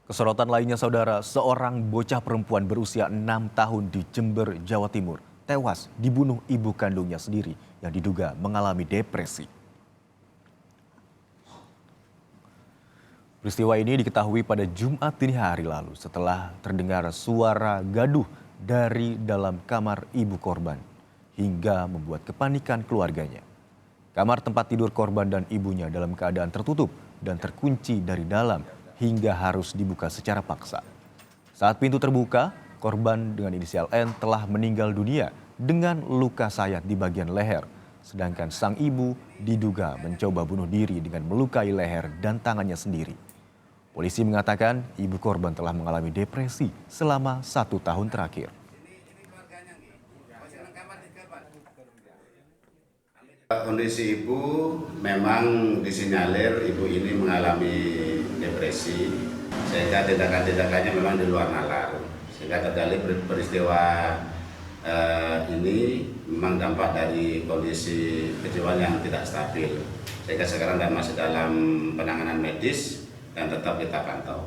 Kesorotan lainnya saudara, seorang bocah perempuan berusia 6 tahun di Jember, Jawa Timur, tewas dibunuh ibu kandungnya sendiri yang diduga mengalami depresi. Peristiwa ini diketahui pada Jumat dini hari lalu setelah terdengar suara gaduh dari dalam kamar ibu korban hingga membuat kepanikan keluarganya. Kamar tempat tidur korban dan ibunya dalam keadaan tertutup dan terkunci dari dalam hingga harus dibuka secara paksa. Saat pintu terbuka, korban dengan inisial N telah meninggal dunia dengan luka sayat di bagian leher, sedangkan sang ibu diduga mencoba bunuh diri dengan melukai leher dan tangannya sendiri. Polisi mengatakan ibu korban telah mengalami depresi selama 1 tahun terakhir. Kondisi ibu memang disinyalir ibu ini mengalami depresi sehingga tindakan-tindakannya memang di luar nalar, sehingga tergali peristiwa ini memang dampak dari kondisi kejiwaan yang tidak stabil, sehingga sekarang masih dalam penanganan medis dan tetap kita pantau.